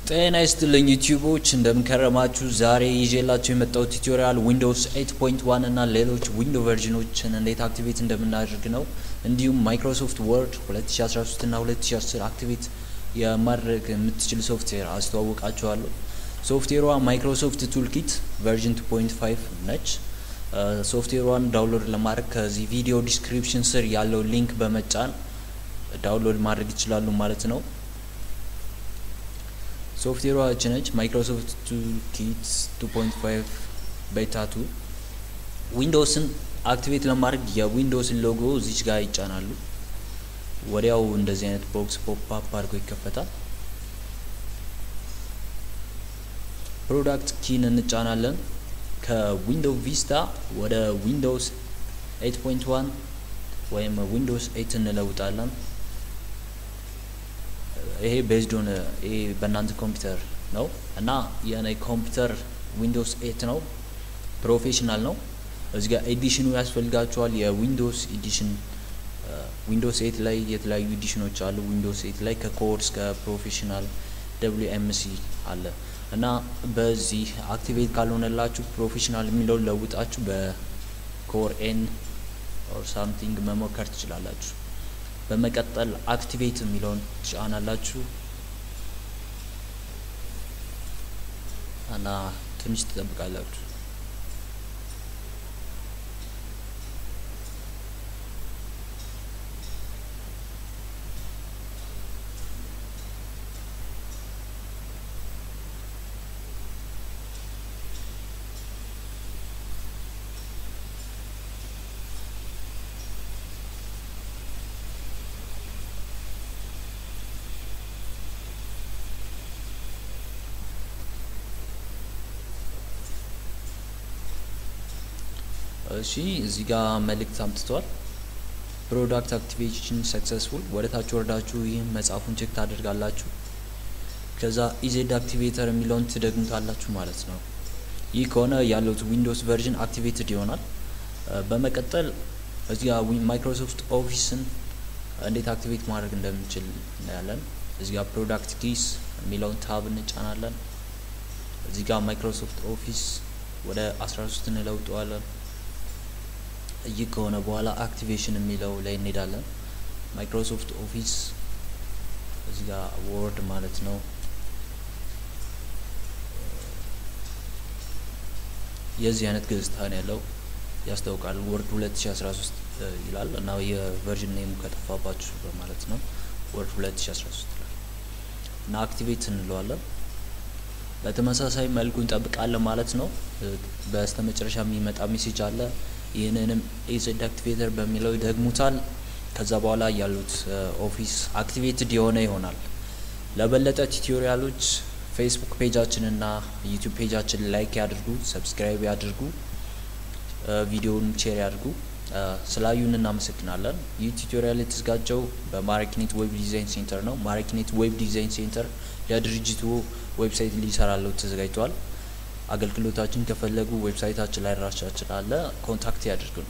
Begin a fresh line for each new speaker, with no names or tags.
ጤና ይስጥልኝ ዩቲዩቦች እንደምከረማችሁ ዛሬ ይዤላችሁ የመጣው ቱቶሪያል ዊንዶውስ 8.1 እና ሌሎች ዊንዶው ቨርዥኖችን እንዴት አክቲቬት እንደምናደርግ ነው። እንዲሁም ማይክሮሶፍት ወርድ 2013 እና 2010 አክቲቬት የማድረግ የምትችል ሶፍትዌር አስተዋውቃችኋለሁ። ሶፍትዌሯ ማይክሮሶፍት ቱልኪት ቨርዥን 2.5 ነች። ሶፍትዌሯን ዳውንሎድ ለማድረግ ከዚህ ቪዲዮ ዲስክሪፕሽን ስር ያለው ሊንክ በመጫን ዳውንሎድ ማድረግ ይችላሉ ማለት ነው። ሶፍትዌሯ ነች ማይክሮሶፍት ቱልኪት 2.5 ቤታ 2 ዊንዶውስን አክቲቬት ለማድረግ የዊንዶውስን ሎጎ እዚች ጋር ይጫናሉ። ወዲያው እንደዚህ አይነት ቦክስ ፖፕ አፕ አድርጎ ይከፈታል። ፕሮዳክት ኪን እንጫናለን። ከዊንዶው ቪስታ ወደ ዊንዶውስ 8.1 ወይም ዊንዶውስ 8 እንለውጣለን። ይሄ ቤዝድ ኦን ይሄ በእናንተ ኮምፒውተር ነው እና የኔ ኮምፒውተር ዊንዶውስ 8 ነው፣ ፕሮፌሽናል ነው። እዚህ ጋር ኤዲሽኑ ያስፈልጋችኋል። የዊንዶውስ ኤዲሽን ዊንዶውስ 8 ላይ የተለያዩ ኤዲሽኖች አሉ። ዊንዶውስ 8 ላይ ከኮር እስከ ፕሮፌሽናል WMC አለ እና በዚህ አክቲቬት ካልሆነላችሁ ፕሮፌሽናል የሚለውን ለውጣችሁ በኮር ኤን ኦር ሳምቲንግ መሞከር ትችላላችሁ። በመቀጠል አክቲቬት የሚለውን ትጫናላችሁ እና ትንሽ ትጠብቃላችሁ። እሺ እዚህ ጋር መልእክት አምጥቷል። ፕሮዳክት አክቲቬሽን ሰክሰስፉል። ወደታች ወርዳችሁ ይህን መጻፉን ቼክ ታደርጋላችሁ። ከዛ ኢዜድ አክቲቬተር የሚለውን ትደግሙታላችሁ ማለት ነው። ይህ ከሆነ ያለው ዊንዶውስ ቨርዥን አክቲቬትድ ይሆናል። በመቀጠል እዚህ ጋር ማይክሮሶፍት ኦፊስን እንዴት አክቲቬት ማድረግ እንደምንችል እናያለን። እዚህ ጋር ፕሮዳክት ኪስ የሚለውን ታብ እንጫናለን። እዚህ ጋር ማይክሮሶፍት ኦፊስ ወደ 13 እንለውጠዋለን። ይህ ከሆነ በኋላ አክቲቬሽን የሚለው ላይ እንሄዳለን። ማይክሮሶፍት ኦፊስ እዚህ ጋር ወርድ ማለት ነው። የዚህ አይነት ገጽታ ነው ያለው ያስታውቃል። ወርድ 2013 ይላል እና የቨርዥን ኔሙ ከጠፋባችሁ በማለት ነው። ወርድ 2013 ይላል እና አክቲቬት እንለዋለን። በተመሳሳይ መልኩ እንጠብቃለን ማለት ነው። በስተመጨረሻ የሚመጣ ሜሴጅ አለ። ይህንንም ኢዜድ አክቲቬተር በሚለው ይደግሙታል። ከዛ በኋላ ያሉት ኦፊስ አክቲቬትድ የሆነ ይሆናል። ለበለጠ ቱቶሪያሎች ፌስቡክ ፔጃችንና ዩቲዩብ ፔጃችን ላይክ ያድርጉ፣ ሰብስክራይብ ያድርጉ፣ ቪዲዮውን ሼር ያድርጉ። ስላዩን እናመሰግናለን። ይህ ቱቶሪያል የተዘጋጀው በማራኪኔት ዌብ ዲዛይን ሴንተር ነው። ማራኪኔት ዌብ ዲዛይን ሴንተር የድርጅቱ ዌብሳይት ሊሰራለው ተዘጋጅቷል። አገልግሎታችን ከፈለጉ ዌብሳይታችን ላይ ራሳችን አለ፣ ኮንታክት ያድርጉን።